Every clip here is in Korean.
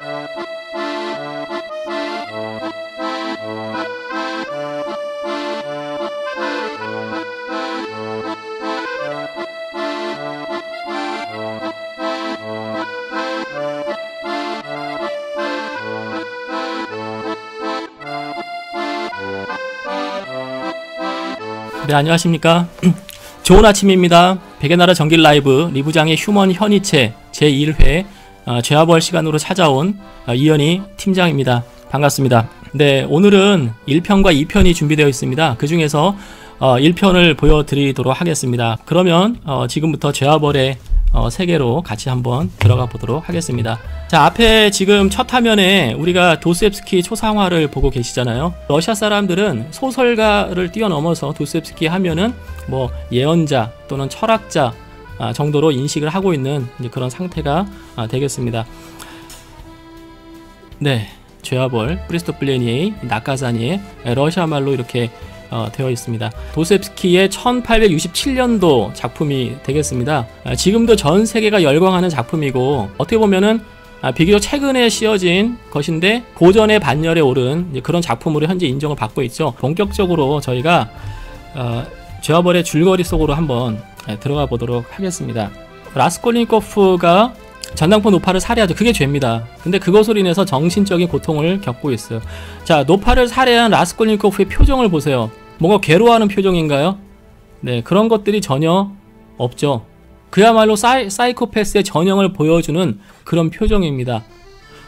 네, 안녕하십니까. 좋은 아침입니다. 백의나라 정길 라이브 리부장의 휴먼 현이체 제1회 죄와벌 시간으로 찾아온 이현희 팀장입니다. 반갑습니다. 네, 오늘은 1편과 2편이 준비되어 있습니다. 그 중에서 1편을 보여드리도록 하겠습니다. 그러면 지금부터 죄와벌의 세계로 같이 한번 들어가 보도록 하겠습니다. 자, 앞에 지금 첫 화면에 우리가 도스옙스키 초상화를 보고 계시잖아요. 러시아 사람들은 소설가를 뛰어넘어서 도스옙스키 하면은 뭐 예언자 또는 철학자 정도로 인식을 하고 있는 이제 그런 상태가 되겠습니다. 네, 죄와벌 프리스토플레니에이 나카자니에 러시아 말로 이렇게 되어 있습니다. 도스옙스키의 1867년도 작품이 되겠습니다. 지금도 전 세계가 열광하는 작품이고, 어떻게 보면은 비교적 최근에 씌어진 것인데 고전의 반열에 오른 그런 작품으로 현재 인정을 받고 있죠. 본격적으로 저희가 죄와벌의 줄거리 속으로 한번 들어가 보도록 하겠습니다. 라스콜니코프가 전당포 노파를 살해하죠. 그게 죄입니다. 근데 그것으로 인해서 정신적인 고통을 겪고 있어요. 자, 노파를 살해한 라스콜니코프의 표정을 보세요. 뭔가 괴로워하는 표정인가요? 네, 그런 것들이 전혀 없죠. 그야말로 사이코패스의 전형을 보여주는 그런 표정입니다.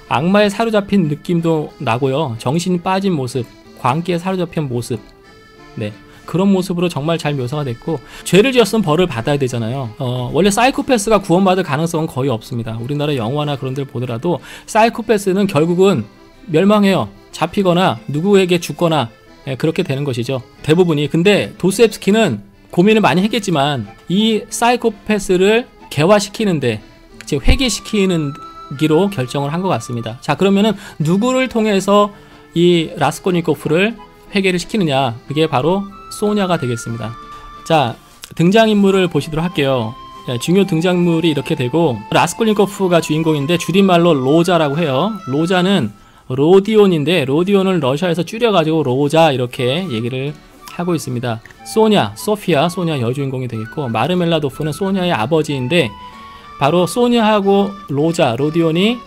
악마에 사로잡힌 느낌도 나고요. 정신이 빠진 모습, 광기에 사로잡힌 모습, 네, 그런 모습으로 정말 잘 묘사가 됐고, 죄를 지었으면 벌을 받아야 되잖아요. 원래 사이코패스가 구원받을 가능성은 거의 없습니다. 우리나라 영화나 그런 데를 보더라도 사이코패스는 결국은 멸망해요. 잡히거나 누구에게 죽거나 그렇게 되는 것이죠, 대부분이. 근데 도스옙스키는 고민을 많이 했겠지만 이 사이코패스를 개화시키는데, 즉 회개시키는 기로 결정을 한 것 같습니다. 자, 그러면은 누구를 통해서 이 라스콜니코프를 회개를 시키느냐, 그게 바로 소냐가 되겠습니다. 자, 등장인물을 보시도록 할게요. 중요 등장인물이 이렇게 되고, 라스콜니코프가 주인공인데 줄임말로 로자라고 해요. 로자는 로디온인데 로디온을 러시아에서 줄여가지고 로자 이렇게 얘기를 하고 있습니다. 소냐, 소피아, 소냐 여주인공이 되겠고, 마르멜라도프는 소냐의 아버지인데 바로 소냐하고 로자, 로디온이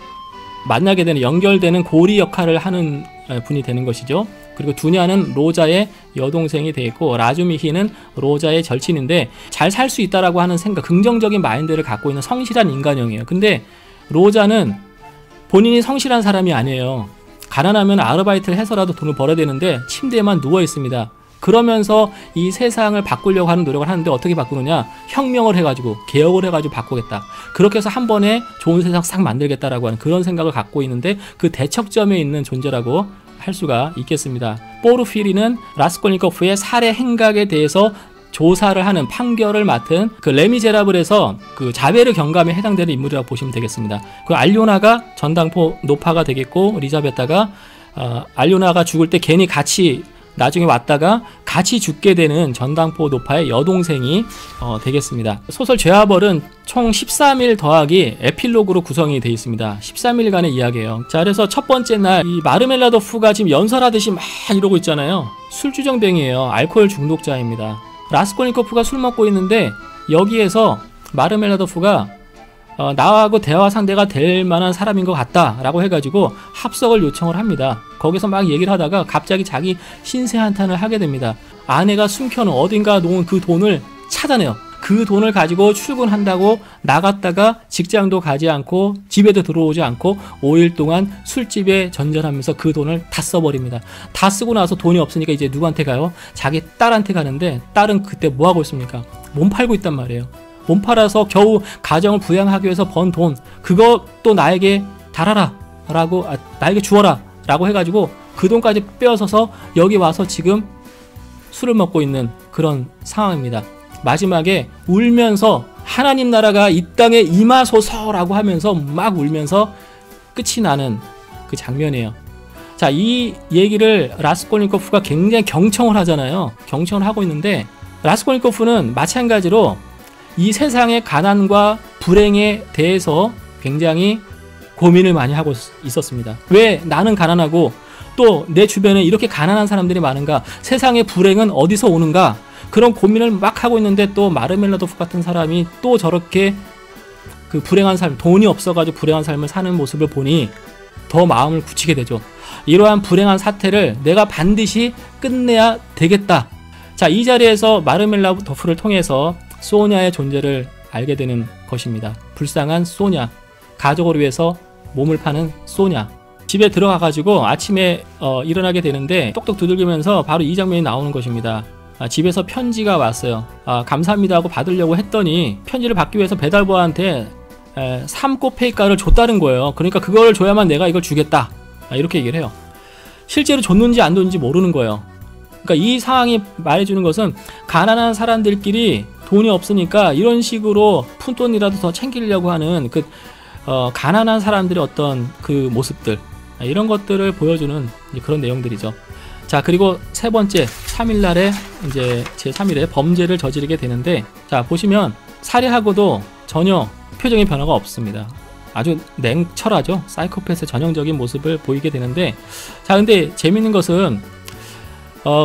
만나게 되는, 연결되는 고리 역할을 하는 분이 되는 것이죠. 그리고 두냐는 로자의 여동생이 되겠고, 라주미히는 로자의 절친인데 잘 살 수 있다라고 하는 생각, 긍정적인 마인드를 갖고 있는 성실한 인간형이에요. 근데 로자는 본인이 성실한 사람이 아니에요. 가난하면 아르바이트를 해서라도 돈을 벌어야 되는데 침대에만 누워 있습니다. 그러면서 이 세상을 바꾸려고 하는 노력을 하는데 어떻게 바꾸느냐, 혁명을 해가지고 개혁을 해가지고 바꾸겠다, 그렇게 해서 한 번에 좋은 세상 싹 만들겠다라고 하는 그런 생각을 갖고 있는데 그 대척점에 있는 존재라고 할 수가 있겠습니다. 포르피리는 라스콜니코프의 살해 행각에 대해서 조사를 하는, 판결을 맡은 그 레미제라블에서 그 자베르 경감에 해당되는 인물이라고 보시면 되겠습니다. 그 알료나가 전당포 노파가 되겠고, 리자베타가 알료나가 죽을 때 괜히 같이 나중에 왔다가 같이 죽게 되는 전당포 노파의 여동생이 되겠습니다. 소설 죄와벌은 총 13일 더하기 에필로그로 구성이 되어 있습니다. 13일간의 이야기예요. 자, 그래서 첫 번째 날 이 마르멜라도프가 지금 연설하듯이 막 이러고 있잖아요. 술주정뱅이에요. 알코올 중독자입니다. 라스콜니코프가 술 먹고 있는데 여기에서 마르멜라도프가 나하고 대화 상대가 될 만한 사람인 것 같다 라고 해가지고 합석을 요청을 합니다. 거기서 막 얘기를 하다가 갑자기 자기 신세 한탄을 하게 됩니다. 아내가 숨겨놓은, 어딘가 놓은 그 돈을 찾아내요. 그 돈을 가지고 출근한다고 나갔다가 직장도 가지 않고 집에도 들어오지 않고 5일 동안 술집에 전전하면서 그 돈을 다 써버립니다. 다 쓰고 나서 돈이 없으니까 이제 누구한테 가요? 자기 딸한테 가는데, 딸은 그때 뭐하고 있습니까? 몸 팔고 있단 말이에요. 몸 팔아서 겨우 가정을 부양하기 위해서 번 돈, 그것도 나에게 달아라 라고, 나에게 주어라 라고 해가지고 그 돈까지 빼앗아서 여기 와서 지금 술을 먹고 있는 그런 상황입니다. 마지막에 울면서 하나님 나라가 이 땅에 임하소서라고 하면서 막 울면서 끝이 나는 그 장면이에요. 자, 이 얘기를 라스콜니코프가 굉장히 경청을 하잖아요. 경청을 하고 있는데, 라스콜니코프는 마찬가지로 이 세상의 가난과 불행에 대해서 굉장히 고민을 많이 하고 있었습니다. 왜 나는 가난하고 또 내 주변에 이렇게 가난한 사람들이 많은가? 세상의 불행은 어디서 오는가? 그런 고민을 막 하고 있는데 또 마르멜라도프 같은 사람이 또 저렇게 그 불행한 삶, 돈이 없어가지고 불행한 삶을 사는 모습을 보니 더 마음을 굳히게 되죠. 이러한 불행한 사태를 내가 반드시 끝내야 되겠다. 자, 이 자리에서 마르멜라도프를 통해서 소냐의 존재를 알게 되는 것입니다. 불쌍한 소냐, 가족을 위해서 몸을 파는 소냐. 집에 들어가가지고 아침에 일어나게 되는데 똑똑 두들기면서 바로 이 장면이 나오는 것입니다. 집에서 편지가 왔어요. 감사합니다 하고 받으려고 했더니 편지를 받기 위해서 배달부한테 3코페이카를 줬다는 거예요. 그러니까 그걸 줘야만 내가 이걸 주겠다. 이렇게 얘기를 해요. 실제로 줬는지 안 줬는지 모르는 거예요. 그러니까 이 상황이 말해주는 것은 가난한 사람들끼리 돈이 없으니까 이런 식으로 푼돈이라도 더 챙기려고 하는 그 가난한 사람들의 어떤 그 모습들, 이런 것들을 보여주는 그런 내용들이죠. 자, 그리고 세 번째 3일날에 이제 제3일에 범죄를 저지르게 되는데, 자 보시면 살해하고도 전혀 표정의 변화가 없습니다. 아주 냉철하죠. 사이코패스의 전형적인 모습을 보이게 되는데, 자 근데 재밌는 것은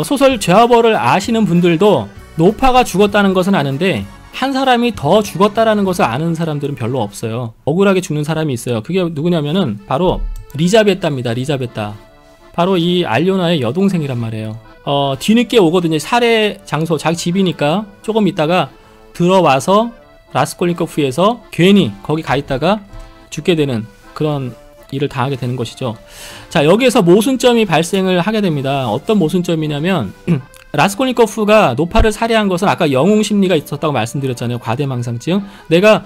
소설 죄와벌을 아시는 분들도 노파가 죽었다는 것은 아는데 한 사람이 더 죽었다라는 것을 아는 사람들은 별로 없어요. 억울하게 죽는 사람이 있어요. 그게 누구냐면은 바로 리자베타입니다. 리자베타. 바로 이 알료나의 여동생이란 말이에요. 뒤늦게 오거든요. 살해 장소 자기 집이니까 조금 있다가 들어와서 라스콜니코프에서 괜히 거기 가 있다가 죽게 되는 그런 일을 당하게 되는 것이죠. 자, 여기에서 모순점이 발생을 하게 됩니다. 어떤 모순점이냐면 라스콜니코프가 노파를 살해한 것은 아까 영웅심리가 있었다고 말씀드렸잖아요. 과대망상증. 내가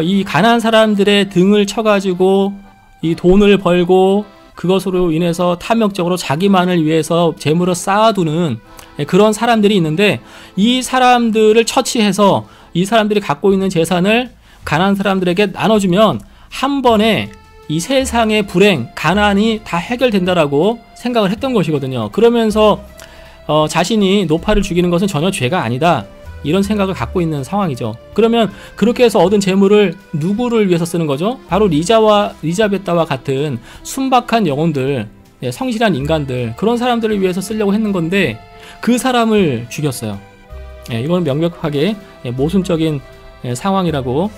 이 가난한 사람들의 등을 쳐가지고 이 돈을 벌고 그것으로 인해서 탐욕적으로 자기만을 위해서 재물을 쌓아두는 그런 사람들이 있는데, 이 사람들을 처치해서 이 사람들이 갖고 있는 재산을 가난한 사람들에게 나눠주면 한 번에 이 세상의 불행, 가난이 다 해결된다라고 생각을 했던 것이거든요. 그러면서 자신이 노파를 죽이는 것은 전혀 죄가 아니다, 이런 생각을 갖고 있는 상황이죠. 그러면 그렇게 해서 얻은 재물을 누구를 위해서 쓰는 거죠? 바로 리자베타와 같은 순박한 영혼들, 성실한 인간들, 그런 사람들을 위해서 쓰려고 했는 건데 그 사람을 죽였어요. 이건 명백하게 모순적인 상황이라고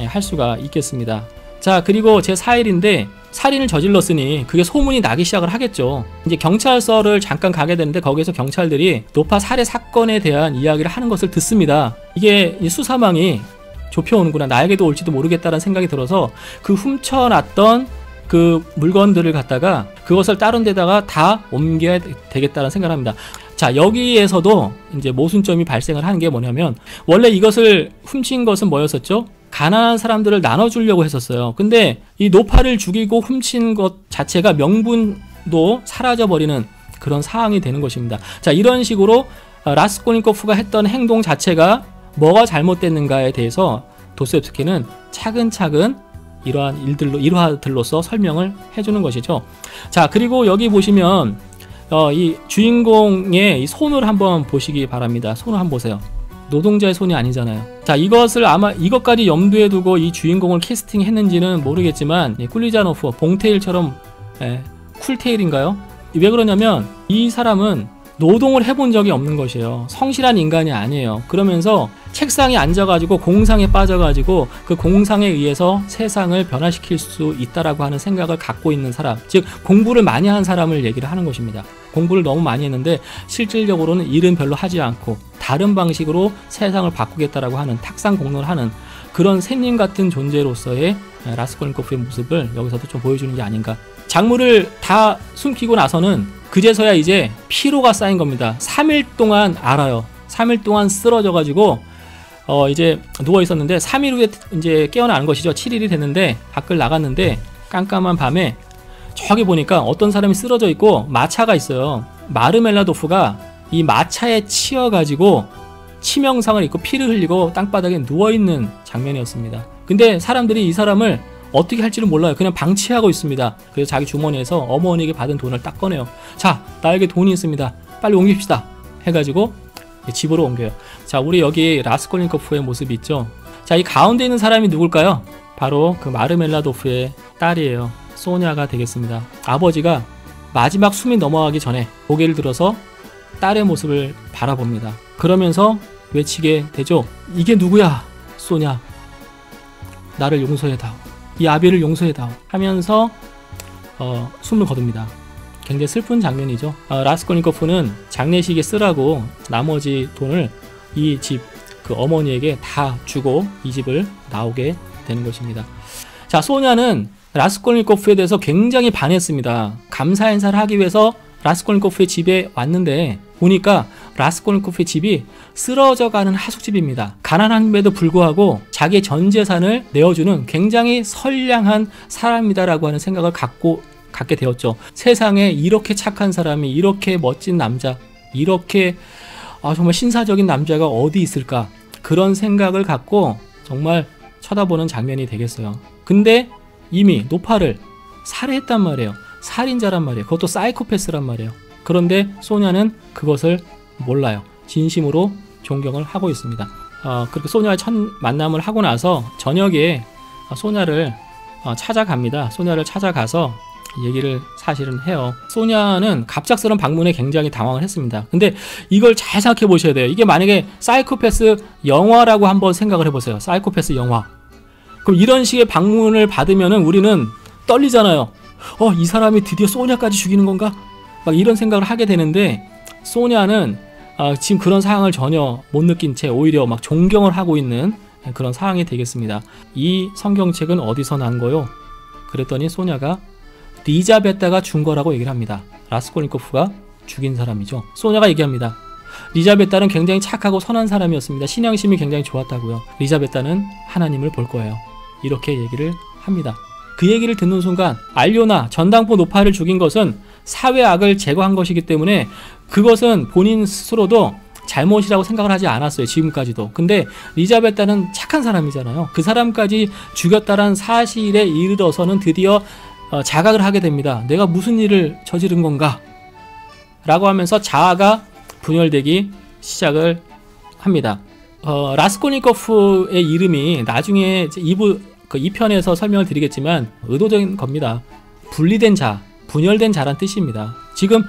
할 수가 있겠습니다. 자, 그리고 제4일인데 살인을 저질렀으니 그게 소문이 나기 시작을 하겠죠. 이제 경찰서를 잠깐 가게 되는데 거기에서 경찰들이 노파 살해 사건에 대한 이야기를 하는 것을 듣습니다. 이게 수사망이 좁혀오는구나, 나에게도 올지도 모르겠다는 생각이 들어서 그 훔쳐놨던 그 물건들을 갖다가 그것을 다른 데다가 다 옮겨야 되겠다는 생각을 합니다. 자, 여기에서도 이제 모순점이 발생을 하는 게 뭐냐면, 원래 이것을 훔친 것은 뭐였었죠? 가난한 사람들을 나눠주려고 했었어요. 근데 이 노파를 죽이고 훔친 것 자체가 명분도 사라져버리는 그런 상황이 되는 것입니다. 자, 이런 식으로 라스콜니코프가 했던 행동 자체가 뭐가 잘못됐는가에 대해서 도스토옙스키는 차근차근 이러한 일화들로서 설명을 해주는 것이죠. 자, 그리고 여기 보시면 이 주인공의 이 손을 한번 보시기 바랍니다. 손을 한번 보세요. 노동자의 손이 아니잖아요. 자, 이것을 아마 이것까지 염두에 두고 이 주인공을 캐스팅했는지는 모르겠지만, 꿀리자노프, 봉테일처럼 쿨테일인가요? 왜 그러냐면 이 사람은 노동을 해본 적이 없는 것이에요. 성실한 인간이 아니에요. 그러면서 책상에 앉아가지고 공상에 빠져가지고 그 공상에 의해서 세상을 변화시킬 수 있다라고 하는 생각을 갖고 있는 사람, 즉 공부를 많이 한 사람을 얘기를 하는 것입니다. 공부를 너무 많이 했는데 실질적으로는 일은 별로 하지 않고 다른 방식으로 세상을 바꾸겠다라고 하는 탁상 공론을 하는 그런 샌님 같은 존재로서의 라스콜니코프의 모습을 여기서도 좀 보여주는 게 아닌가. 작물을 다 숨기고 나서는 그제서야 이제 피로가 쌓인 겁니다. 3일 동안 알아요. 3일 동안 쓰러져가지고 이제 누워 있었는데 3일 후에 이제 깨어나는 것이죠. 7일이 됐는데 밖을 나갔는데 깜깜한 밤에 저기 보니까 어떤 사람이 쓰러져 있고 마차가 있어요. 마르멜라도프가 이 마차에 치여가지고 치명상을 입고 피를 흘리고 땅바닥에 누워있는 장면이었습니다. 근데 사람들이 이 사람을 어떻게 할지를 몰라요. 그냥 방치하고 있습니다. 그래서 자기 주머니에서 어머니에게 받은 돈을 딱 꺼내요. 자, 나에게 돈이 있습니다. 빨리 옮깁시다. 해가지고 집으로 옮겨요. 자, 우리 여기 라스콜니코프의 모습이 있죠. 자, 이 가운데 있는 사람이 누굴까요? 바로 그 마르멜라도프의 딸이에요. 소냐가 되겠습니다. 아버지가 마지막 숨이 넘어가기 전에 고개를 들어서 딸의 모습을 바라봅니다. 그러면서 외치게 되죠. 이게 누구야? 소냐. 나를 용서해다오. 이 아비를 용서해다오. 하면서 숨을 거둡니다. 굉장히 슬픈 장면이죠. 라스콜니코프는 장례식에 쓰라고 나머지 돈을 이 집 그 어머니에게 다 주고 이 집을 나오게 되는 것입니다. 자, 소냐는 라스콜니코프에 대해서 굉장히 반했습니다. 감사 인사를 하기 위해서 라스콜니코프의 집에 왔는데 보니까 라스콜니코프의 집이 쓰러져가는 하숙집입니다. 가난함에도 불구하고 자기의 전 재산을 내어주는 굉장히 선량한 사람이다라고 하는 생각을 갖게 되었죠. 세상에 이렇게 착한 사람이, 이렇게 멋진 남자, 이렇게 정말 신사적인 남자가 어디 있을까, 그런 생각을 갖고 정말 쳐다보는 장면이 되겠어요. 근데 이미 노파를 살해했단 말이에요. 살인자란 말이에요. 그것도 사이코패스란 말이에요. 그런데 소냐는 그것을 몰라요. 진심으로 존경을 하고 있습니다. 그렇게 소냐의 첫 만남을 하고 나서 저녁에 소냐를 찾아갑니다. 소냐를 찾아가서 얘기를 사실은 해요. 소냐는 갑작스러운 방문에 굉장히 당황을 했습니다. 근데 이걸 잘 생각해 보셔야 돼요. 이게 만약에 사이코패스 영화라고 한번 생각을 해보세요. 사이코패스 영화. 그럼 이런 식의 방문을 받으면은 우리는 떨리잖아요. 이 사람이 드디어 소냐까지 죽이는 건가? 막 이런 생각을 하게 되는데, 소냐는 지금 그런 상황을 전혀 못 느낀 채 오히려 막 존경을 하고 있는 그런 상황이 되겠습니다. 이 성경책은 어디서 난 거요? 그랬더니 소냐가 리자베타가 준 거라고 얘기를 합니다. 라스콜니코프가 죽인 사람이죠. 소냐가 얘기합니다. 리자베타는 굉장히 착하고 선한 사람이었습니다. 신앙심이 굉장히 좋았다고요. 리자베타는 하나님을 볼 거예요. 이렇게 얘기를 합니다. 그 얘기를 듣는 순간 알료나 전당포 노파를 죽인 것은 사회 악을 제거한 것이기 때문에 그것은 본인 스스로도 잘못이라고 생각을 하지 않았어요. 지금까지도. 근데 리자베타는 착한 사람이잖아요. 그 사람까지 죽였다는 사실에 이르러서는 드디어 자각을 하게 됩니다. 내가 무슨 일을 저지른 건가? 라고 하면서 자아가 분열되기 시작을 합니다. 라스콜니코프의 이름이 나중에 2편에서 설명을 드리겠지만 의도적인 겁니다. 분리된 자, 분열된 자란 뜻입니다. 지금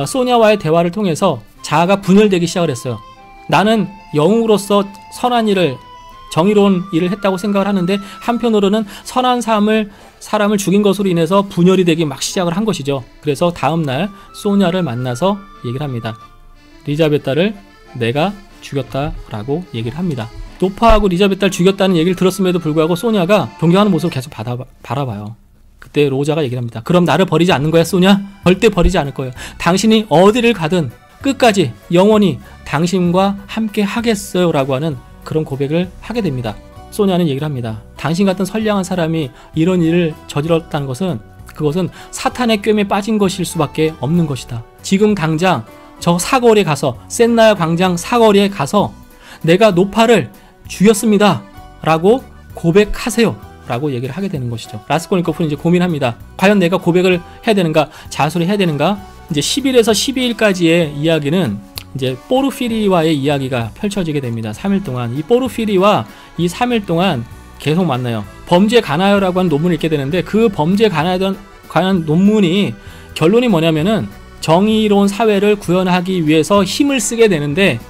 소냐와의 대화를 통해서 자아가 분열되기 시작을 했어요. 나는 영웅으로서 선한 일을, 정의로운 일을 했다고 생각을 하는데 한편으로는 선한 사람을 죽인 것으로 인해서 분열이 되기 막 시작을 한 것이죠. 그래서 다음날 소냐를 만나서 얘기를 합니다. 리자베타를 내가 죽였다라고 얘기를 합니다. 노파하고 리자베타를 죽였다는 얘기를 들었음에도 불구하고 소냐가 존경하는 모습을 계속 바라봐요. 그때 로자가 얘기를 합니다. 그럼 나를 버리지 않는 거야, 소냐? 절대 버리지 않을 거예요. 당신이 어디를 가든 끝까지 영원히 당신과 함께 하겠어요 라고 하는 그런 고백을 하게 됩니다. 소냐는 얘기를 합니다. 당신 같은 선량한 사람이 이런 일을 저질렀다는 것은 그것은 사탄의 꿰매에 빠진 것일 수밖에 없는 것이다. 지금 당장 저 사거리에 가서, 센나야 광장 사거리에 가서 내가 노파를 죽였습니다 라고 고백하세요 라고 얘기를 하게 되는 것이죠. 라스콜니코프는 이제 고민합니다. 과연 내가 고백을 해야 되는가, 자수를 해야 되는가? 이제 10일에서 12일까지의 이야기는 이제 포르피리와의 이야기가 펼쳐지게 됩니다. 3일 동안 이 포르피리와 이 3일 동안 계속 만나요. 범죄 가나요라고 하는 논문을 읽게 되는데, 그 범죄 가나요에 관한 논문이 결론이 뭐냐면은 정의로운 사회를 구현하기 위해서 힘을 쓰게 되는데,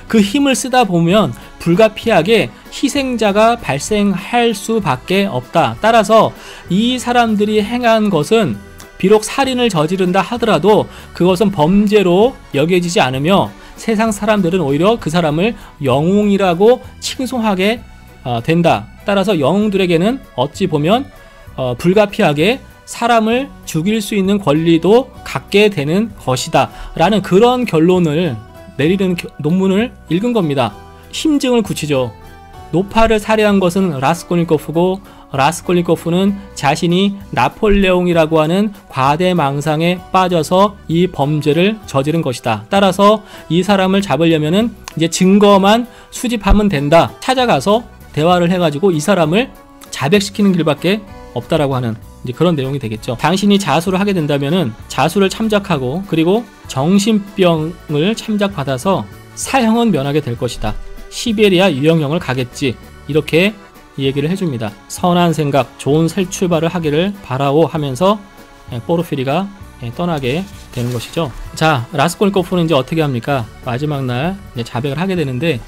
그 힘을 쓰다 보면 불가피하게 희생자가 발생할 수밖에 없다. 따라서 이 사람들이 행한 것은 비록 살인을 저지른다 하더라도 그것은 범죄로 여겨지지 않으며 세상 사람들은 오히려 그 사람을 영웅이라고 칭송하게 된다. 따라서 영웅들에게는 어찌 보면 불가피하게 사람을 죽일 수 있는 권리도 갖게 되는 것이다 라는 그런 결론을 내리는 논문을 읽은 겁니다. 심증을 굳히죠. 노파를 살해한 것은 라스콜니코프고, 라스콜니코프는 자신이 나폴레옹이라고 하는 과대망상에 빠져서 이 범죄를 저지른 것이다. 따라서 이 사람을 잡으려면은 이제 증거만 수집하면 된다. 찾아가서 대화를 해가지고 이 사람을 자백시키는 길밖에 없다라고 하는 이제 그런 내용이 되겠죠. 당신이 자수를 하게 된다면은 자수를 참작하고, 그리고 정신병을 참작받아서 사형은 면하게 될 것이다. 시베리아 유형형을 가겠지 이렇게 얘기를 해줍니다. 선한 생각, 좋은 새 출발을 하기를 바라오 하면서 포르피리가 떠나게 되는 것이죠. 자, 라스콜니코프는 이제 어떻게 합니까? 마지막 날 이제 자백을 하게 되는데,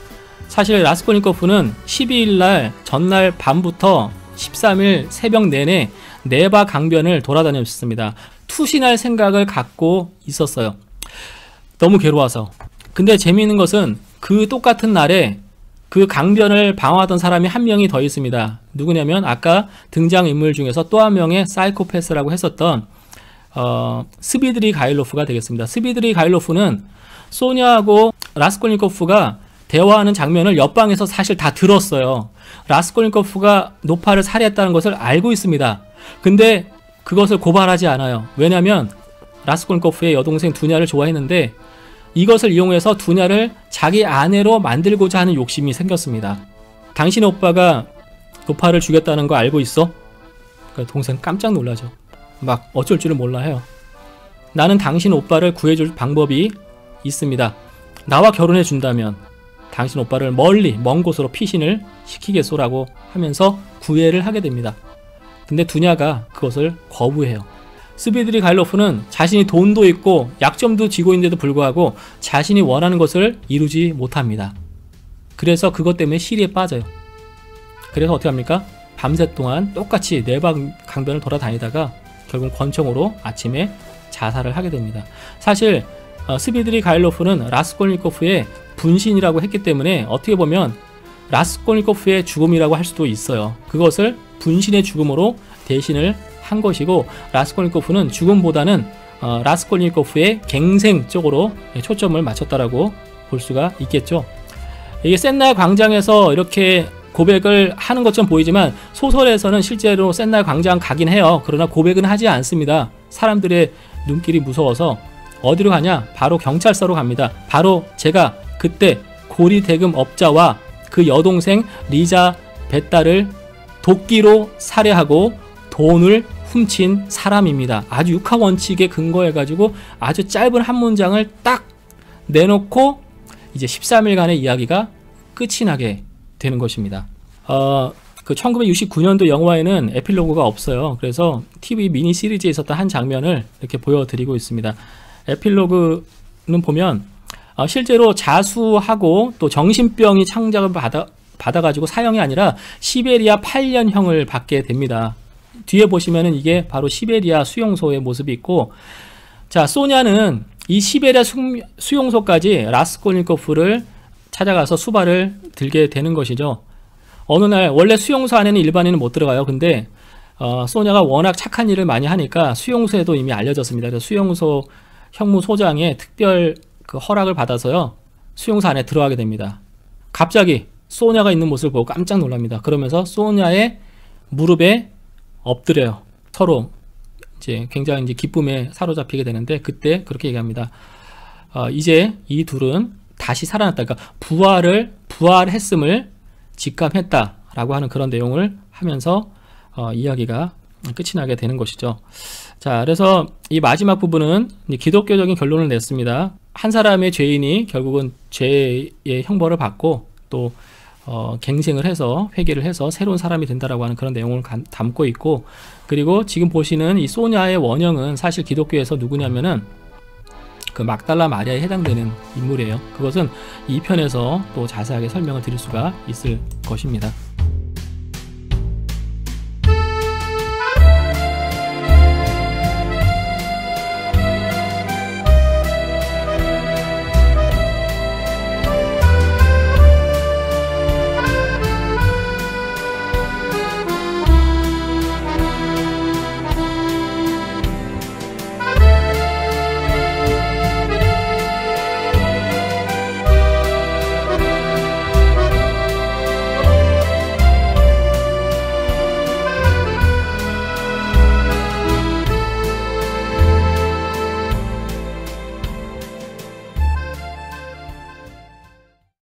사실 라스콜니코프는 12일 날 전날 밤부터 13일 새벽 내내 네바 강변을 돌아다녔습니다. 투신할 생각을 갖고 있었어요. 너무 괴로워서. 근데 재미있는 것은 그 똑같은 날에 그 강변을 방어하던 사람이 한 명이 더 있습니다. 누구냐면 아까 등장인물 중에서 또 한 명의 사이코패스라고 했었던 스비드리 가일로프가 되겠습니다. 스비드리 가일로프는 소냐하고 라스콜니코프가 대화하는 장면을 옆방에서 사실 다 들었어요. 라스콜니코프가 노파를 살해했다는 것을 알고 있습니다. 근데 그것을 고발하지 않아요. 왜냐하면 라스콜니코프의 여동생 두냐를 좋아했는데 이것을 이용해서 두냐를 자기 아내로 만들고자 하는 욕심이 생겼습니다. 당신 오빠가 노파를 죽였다는 거 알고 있어? 그러니까 동생 깜짝 놀라죠. 막 어쩔 줄을 몰라 해요. 나는 당신 오빠를 구해줄 방법이 있습니다. 나와 결혼해 준다면 당신 오빠를 먼 곳으로 피신을 시키겠소라고 하면서 구애를 하게 됩니다. 근데 두냐가 그것을 거부해요. 스비드리 가일로프는 자신이 돈도 있고 약점도 쥐고 있는데도 불구하고 자신이 원하는 것을 이루지 못합니다. 그래서 그것 때문에 시리에 빠져요. 그래서 어떻게 합니까? 밤새 동안 똑같이 네바 강변을 돌아다니다가 결국 권총으로 아침에 자살을 하게 됩니다. 사실 스비드리 가일로프는 라스콜니코프의 분신이라고 했기 때문에 어떻게 보면 라스콜니코프의 죽음이라고 할 수도 있어요. 그것을 분신의 죽음으로 대신을 한 것이고, 라스콜니코프는 죽음보다는 라스콜니코프의 갱생 쪽으로 초점을 맞췄다라고 볼 수가 있겠죠. 이게 센날 광장에서 이렇게 고백을 하는 것처럼 보이지만 소설에서는 실제로 센날 광장 가긴 해요. 그러나 고백은 하지 않습니다. 사람들의 눈길이 무서워서 어디로 가냐? 바로 경찰서로 갑니다. 바로 제가 그때 고리 대금 업자와 그 여동생 리자 베타를 도끼로 살해하고 돈을 훔친 사람입니다. 아주 육하 원칙에 근거해가지고 아주 짧은 한 문장을 딱 내놓고 이제 13일간의 이야기가 끝이 나게 되는 것입니다. 그 1969년도 영화에는 에필로그가 없어요. 그래서 TV 미니 시리즈에 있었던 한 장면을 이렇게 보여드리고 있습니다. 에필로그는 보면 실제로 자수하고 또 정신병이 창작을 받아가지고 사형이 아니라 시베리아 8년형을 받게 됩니다. 뒤에 보시면은 이게 바로 시베리아 수용소의 모습이 있고, 자, 소냐는 이 시베리아 수용소까지 라스콜니코프를 찾아가서 수발을 들게 되는 것이죠. 어느 날 원래 수용소 안에는 일반인은 못 들어가요. 근데 소냐가 워낙 착한 일을 많이 하니까 수용소에도 이미 알려졌습니다. 그래서 수용소 형무소장의 특별 그 허락을 받아서요, 수용소 안에 들어가게 됩니다. 갑자기 소냐가 있는 모습을 보고 깜짝 놀랍니다. 그러면서 소냐의 무릎에 엎드려요. 서로 이제 굉장히 이제 기쁨에 사로잡히게 되는데, 그때 그렇게 얘기합니다. 이제 이 둘은 다시 살아났다. 그러니까 부활했음을 직감했다라고 하는 그런 내용을 하면서 이야기가 끝이 나게 되는 것이죠. 자, 그래서 이 마지막 부분은 기독교적인 결론을 냈습니다. 한 사람의 죄인이 결국은 죄의 형벌을 받고 또 갱생을 해서 회개를 해서 새로운 사람이 된다라고 하는 그런 내용을 담고 있고, 그리고 지금 보시는 이 소냐의 원형은 사실 기독교에서 누구냐면은 그 막달라 마리아에 해당되는 인물이에요. 그것은 2편에서 또 자세하게 설명을 드릴 수가 있을 것입니다.